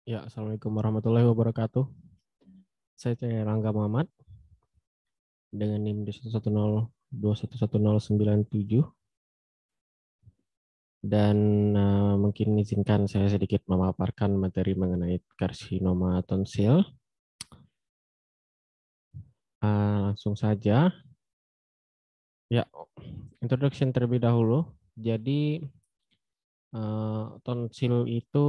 Ya, Assalamualaikum warahmatullahi wabarakatuh. Saya Rangga Muhammad dengan NIM di 110211097 dan mungkin izinkan saya sedikit memaparkan materi mengenai karsinoma tonsil. Langsung saja. Ya, introduction terlebih dahulu. Jadi tonsil itu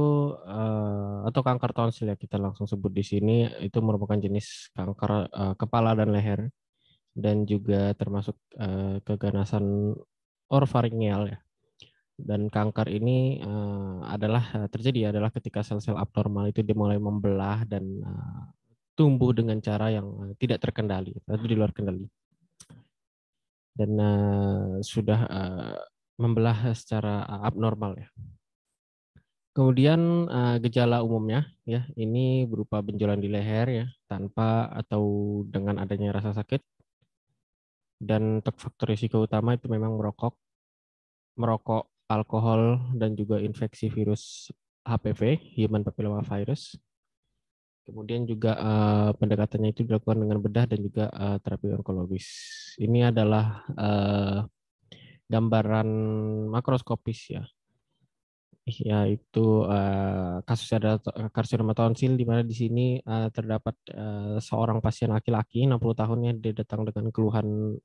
atau kanker tonsil ya kita langsung sebut di sini itu merupakan jenis kanker kepala dan leher dan juga termasuk keganasan orofaringeal ya. Dan kanker ini terjadi ketika sel-sel abnormal itu dimulai membelah dan tumbuh dengan cara yang tidak terkendali atau di luar kendali dan sudah membelah secara abnormal ya. Kemudian gejala umumnya ya ini berupa benjolan di leher ya tanpa atau dengan adanya rasa sakit, dan untuk faktor risiko utama itu memang merokok, alkohol, dan juga infeksi virus HPV, Human Papilloma Virus. Kemudian juga pendekatannya itu dilakukan dengan bedah dan juga terapi onkologis. Ini adalah gambaran makroskopis ya, yaitu kasus ada karsinoma tonsil di mana di sini terdapat seorang pasien laki-laki 60 tahunnya, dia datang dengan keluhan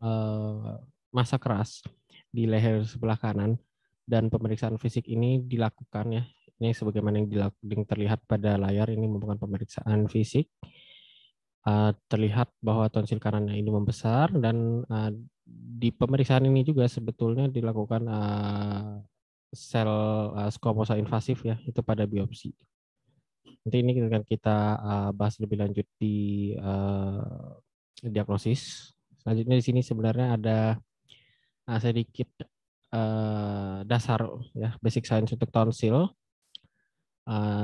massa keras di leher sebelah kanan, dan pemeriksaan fisik ini dilakukan ya. Ini sebagaimana yang terlihat pada layar, ini merupakan pemeriksaan fisik. Terlihat bahwa tonsil kanannya ini membesar, dan di pemeriksaan ini juga sebetulnya dilakukan sel squamosal invasif ya, itu pada biopsi. Nanti ini akan kita bahas lebih lanjut di diagnosis. Selanjutnya di sini sebenarnya ada sedikit dasar ya, basic science untuk tonsil.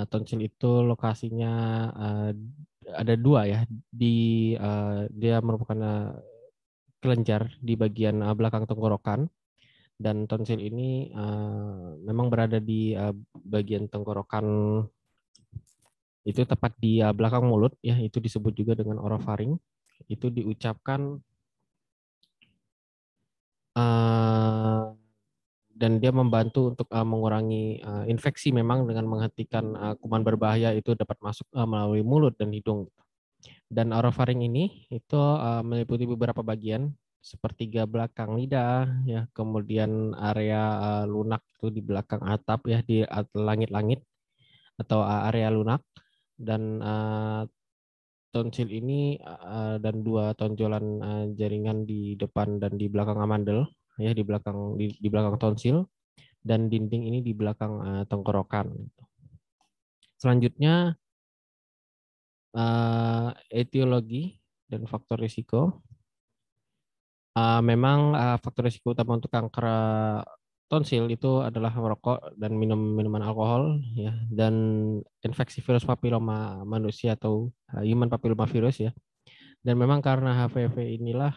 Tonsil itu lokasinya ada dua ya, dia merupakan kelenjar di bagian belakang tenggorokan, dan tonsil ini memang berada di bagian tenggorokan, itu tepat di belakang mulut ya, itu disebut juga dengan orofaring. Itu diucapkan dan dia membantu untuk mengurangi infeksi, memang dengan menghentikan kuman berbahaya itu dapat masuk melalui mulut dan hidung. Dan orofaring ini itu meliputi beberapa bagian, sepertiga belakang lidah ya, kemudian area lunak itu di belakang atap ya, di langit-langit atau area lunak, dan tonsil ini dan dua tonjolan jaringan di depan dan di belakang amandel ya, di belakang tonsil, dan dinding ini di belakang tenggorokan. Selanjutnya etiologi dan faktor risiko. Memang faktor risiko utama untuk kanker tonsil itu adalah merokok dan minum minuman alkohol ya, dan infeksi virus papiloma manusia atau human papilloma virus ya. Dan memang karena HPV inilah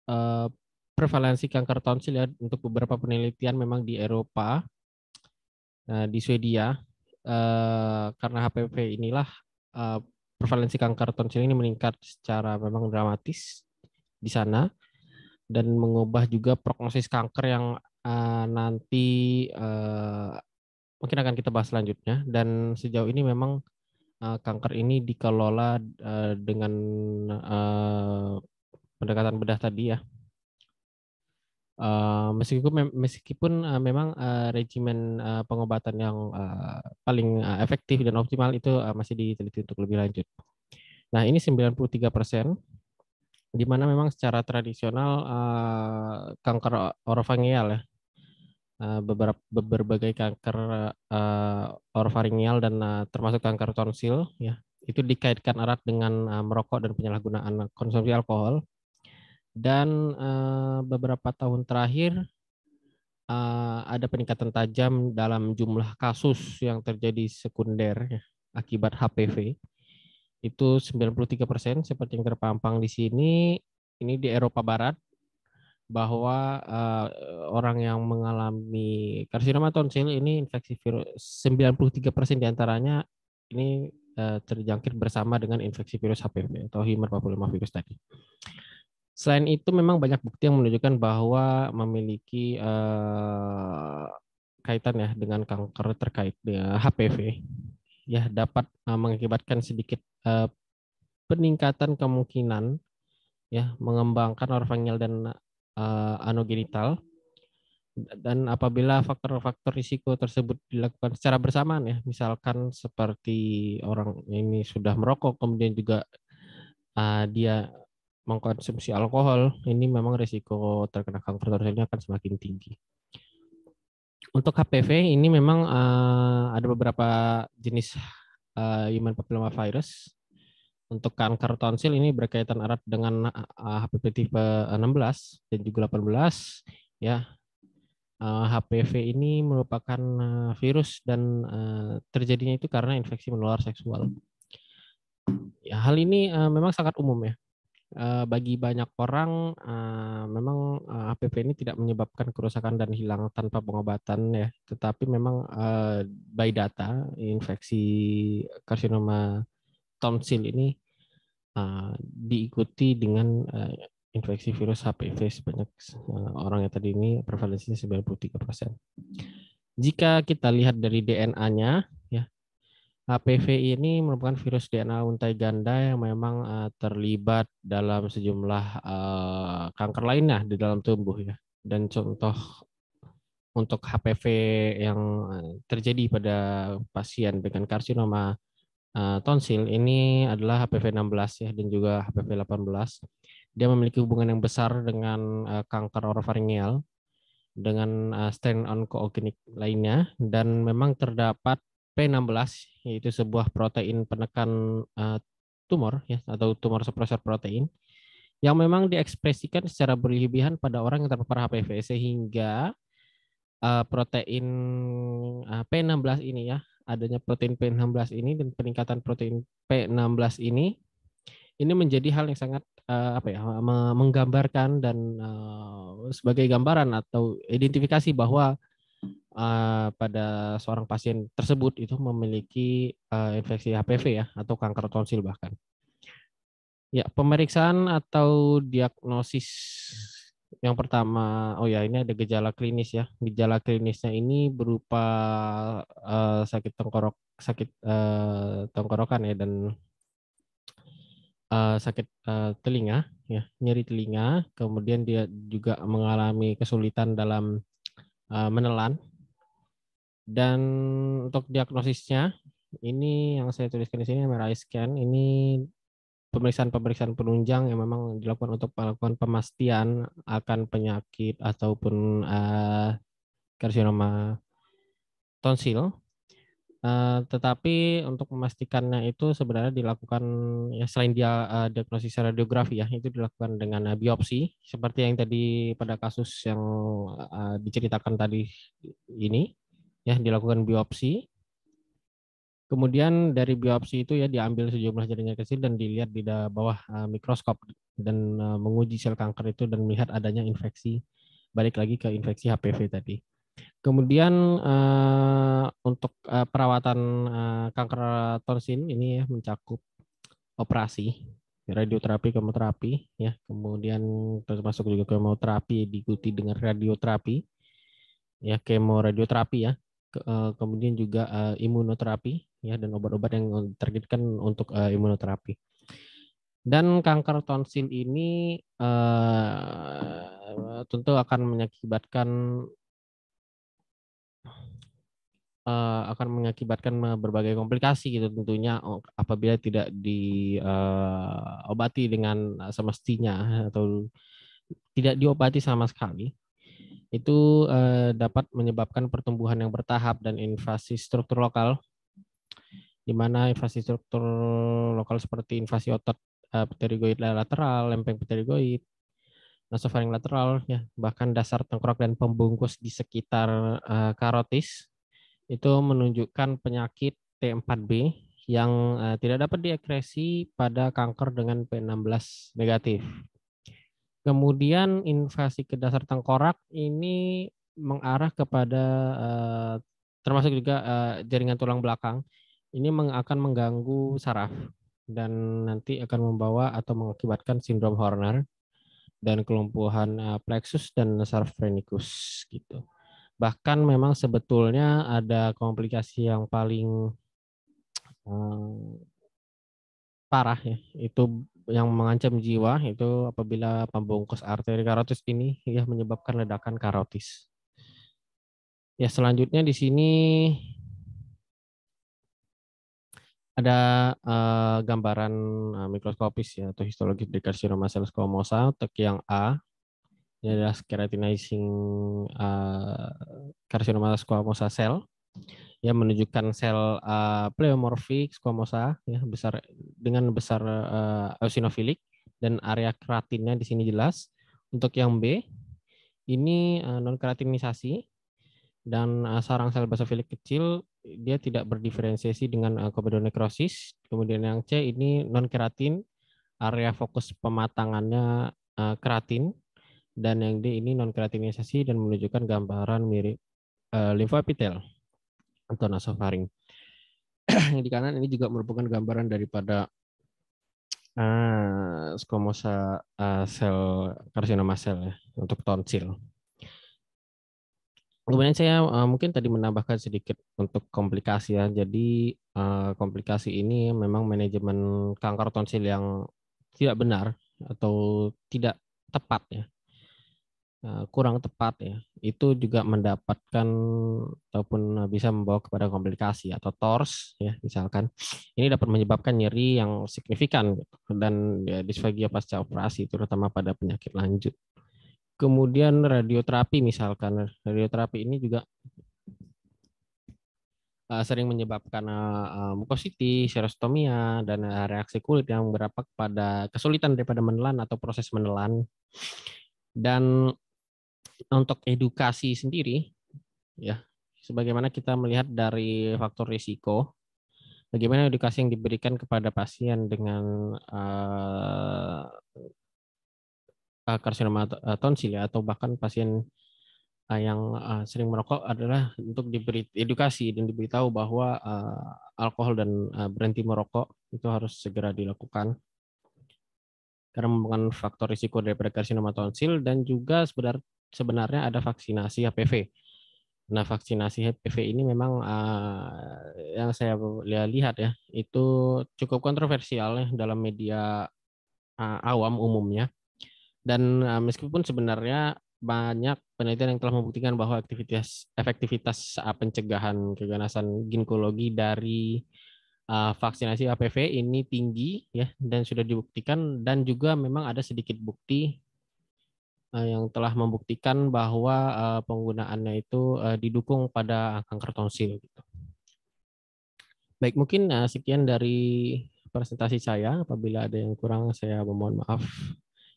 eh, prevalensi kanker tonsil ya, untuk beberapa penelitian memang di Eropa, di Swedia, karena HPV inilah eh, prevalensi kanker tonsil ini meningkat secara memang dramatis di sana, dan mengubah juga prognosis kanker yang nanti mungkin akan kita bahas selanjutnya. Dan sejauh ini memang kanker ini dikelola dengan pendekatan bedah tadi ya. Meskipun memang regimen pengobatan yang paling efektif dan optimal itu masih diteliti untuk lebih lanjut. Nah, ini 93%, di mana memang secara tradisional kanker orofaringeal ya, berbagai kanker orofaringeal dan termasuk kanker tonsil ya, itu dikaitkan erat dengan merokok dan penyalahgunaan konsumsi alkohol. Dan beberapa tahun terakhir ada peningkatan tajam dalam jumlah kasus yang terjadi sekunder ya, akibat HPV. Itu 93% seperti yang terpampang di sini. Ini di Eropa Barat, bahwa orang yang mengalami karsinoma tonsil ini infeksi virus 93% diantaranya ini terjangkit bersama dengan infeksi virus HPV atau human papillomavirus tadi. Selain itu memang banyak bukti yang menunjukkan bahwa memiliki kaitan ya dengan kanker terkait dengan HPV ya dapat mengakibatkan sedikit peningkatan kemungkinan ya mengembangkan orofaringeal dan anogenital, dan apabila faktor-faktor risiko tersebut dilakukan secara bersamaan ya, misalkan seperti orang ini sudah merokok kemudian juga dia mengkonsumsi alkohol, ini memang risiko terkena kanker tonsilnya akan semakin tinggi. Untuk HPV ini memang ada beberapa jenis human papillomavirus. Untuk kanker tonsil ini berkaitan erat dengan HPV tipe 16 dan juga 18 ya. HPV ini merupakan virus dan terjadinya itu karena infeksi menular seksual. Ya, hal ini memang sangat umum ya. Bagi banyak orang memang HPV ini tidak menyebabkan kerusakan dan hilang tanpa pengobatan ya, tetapi memang by data infeksi karsinoma tonsil ini diikuti dengan infeksi virus HPV sebanyak orang yang tadi ini prevalensinya 93%. Jika kita lihat dari DNA-nya ya, HPV ini merupakan virus DNA untai ganda yang memang terlibat dalam sejumlah kanker lainnya di dalam tubuh ya. Dan contoh untuk HPV yang terjadi pada pasien dengan karsinoma tonsil ini adalah HPV 16 ya dan juga HPV 18. Dia memiliki hubungan yang besar dengan kanker orofaringeal dengan strain oncogenik lainnya, dan memang terdapat P16 yaitu sebuah protein penekan tumor ya atau tumor suppressor protein yang memang diekspresikan secara berlebihan pada orang yang terpapar HPV, sehingga protein P16 ini ya, adanya protein P16 ini dan peningkatan protein P16 ini menjadi hal yang sangat menggambarkan dan sebagai gambaran atau identifikasi bahwa pada seorang pasien tersebut itu memiliki infeksi HPV ya atau kanker tonsil bahkan. Ya, pemeriksaan atau diagnosis yang pertama, ini ada gejala klinis ya. Gejala klinisnya ini berupa sakit tenggorokan ya, dan sakit telinga ya, nyeri telinga, kemudian dia juga mengalami kesulitan dalam menelan. Dan untuk diagnosisnya ini yang saya tuliskan di sini MRI scan, ini pemeriksaan penunjang yang memang dilakukan untuk melakukan pemastian akan penyakit ataupun karsinoma tonsil. Tetapi untuk memastikannya itu sebenarnya dilakukan ya, selain dia diagnosis radiografi ya, itu dilakukan dengan biopsi seperti yang tadi pada kasus yang diceritakan tadi ini ya, dilakukan biopsi. Kemudian dari biopsi itu ya diambil sejumlah jaringan kecil dan dilihat di bawah mikroskop dan menguji sel kanker itu dan melihat adanya infeksi, balik lagi ke infeksi HPV tadi. Kemudian untuk perawatan kanker tonsil ini ya mencakup operasi, radioterapi, kemoterapi ya, kemudian termasuk juga kemoterapi diikuti dengan radioterapi ya, kemoradioterapi ya, kemudian juga imunoterapi ya, dan obat-obat yang targetkan untuk imunoterapi. Dan kanker tonsil ini tentu akan mengakibatkan berbagai komplikasi gitu tentunya apabila tidak diobati dengan semestinya atau tidak diobati sama sekali. Itu dapat menyebabkan pertumbuhan yang bertahap dan invasi struktur lokal, di mana invasi struktur lokal seperti invasi otot pterygoid lateral, lempeng pterygoid, nasofaring lateral, ya, bahkan dasar tengkorak dan pembungkus di sekitar karotis itu menunjukkan penyakit T4B yang tidak dapat diekspresi pada kanker dengan P16 negatif. Kemudian invasi ke dasar tengkorak ini mengarah kepada termasuk juga jaringan tulang belakang. Ini akan mengganggu saraf dan nanti akan membawa atau mengakibatkan sindrom Horner dan kelumpuhan plexus dan saraf phrenikus gitu. Bahkan memang sebetulnya ada komplikasi yang paling parah ya, itu yang mengancam jiwa itu apabila pembungkus arteri karotis ini ya menyebabkan ledakan karotis. Ya selanjutnya di sini ada gambaran mikroskopis ya atau histologis dari karsinoma sel squamosa untuk yang A. Ini adalah keratinizing karsinoma squamosa sel yang menunjukkan sel pleomorphic squamosa ya besar dengan besar eosinofilik dan area keratinnya di sini jelas. Untuk yang B ini non keratinisasi dan sarang sel basofilik kecil dia tidak berdiferensiasi dengan komedonekrosis. Kemudian yang C ini non keratin, area fokus pematangannya keratin, dan yang D ini non keratinisasi dan menunjukkan gambaran mirip limfoepitel atau nasofaring. Yang di kanan ini juga merupakan gambaran daripada squamosal sel karsinoma sel ya, untuk tonsil. Kemudian saya mungkin tadi menambahkan sedikit untuk komplikasi ya. Jadi komplikasi ini memang manajemen kanker tonsil yang tidak benar atau tidak tepat ya, kurang tepat ya. Itu juga mendapatkan ataupun bisa membawa kepada komplikasi atau TORS ya misalkan. Ini dapat menyebabkan nyeri yang signifikan gitu, dan ya, disfagia pasca operasi terutama pada penyakit lanjut. Kemudian radioterapi misalkan, radioterapi ini juga sering menyebabkan mukositis, xerostomia, dan reaksi kulit yang berdampak pada kesulitan daripada menelan atau proses menelan. Dan untuk edukasi sendiri, ya, sebagaimana kita melihat dari faktor risiko, bagaimana edukasi yang diberikan kepada pasien dengan karsinoma tonsil ya, atau bahkan pasien yang sering merokok adalah untuk diberi edukasi dan diberitahu bahwa alkohol dan berhenti merokok itu harus segera dilakukan karena merupakan faktor risiko daripada karsinoma tonsil. Dan juga sebenarnya ada vaksinasi HPV. Nah, vaksinasi HPV ini memang yang saya lihat ya itu cukup kontroversial ya dalam media awam umumnya. Dan meskipun sebenarnya banyak penelitian yang telah membuktikan bahwa efektivitas pencegahan keganasan ginekologi dari vaksinasi HPV ini tinggi ya, dan sudah dibuktikan, dan juga memang ada sedikit bukti yang telah membuktikan bahwa penggunaannya itu didukung pada kanker tonsil gitu. Baik, mungkin sekian dari presentasi saya. Apabila ada yang kurang, saya memohon maaf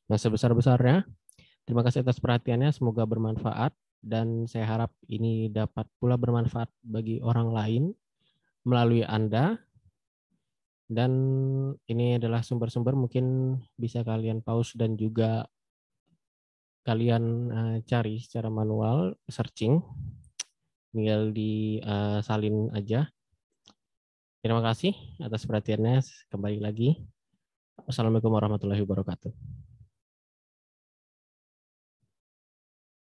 yang sebesar-besarnya. Terima kasih atas perhatiannya, semoga bermanfaat, dan saya harap ini dapat pula bermanfaat bagi orang lain melalui Anda. Dan ini adalah sumber-sumber, mungkin bisa kalian pause dan juga kalian cari secara manual, searching, tinggal disalin aja. Terima kasih atas perhatiannya, kembali lagi. Wassalamualaikum warahmatullahi wabarakatuh.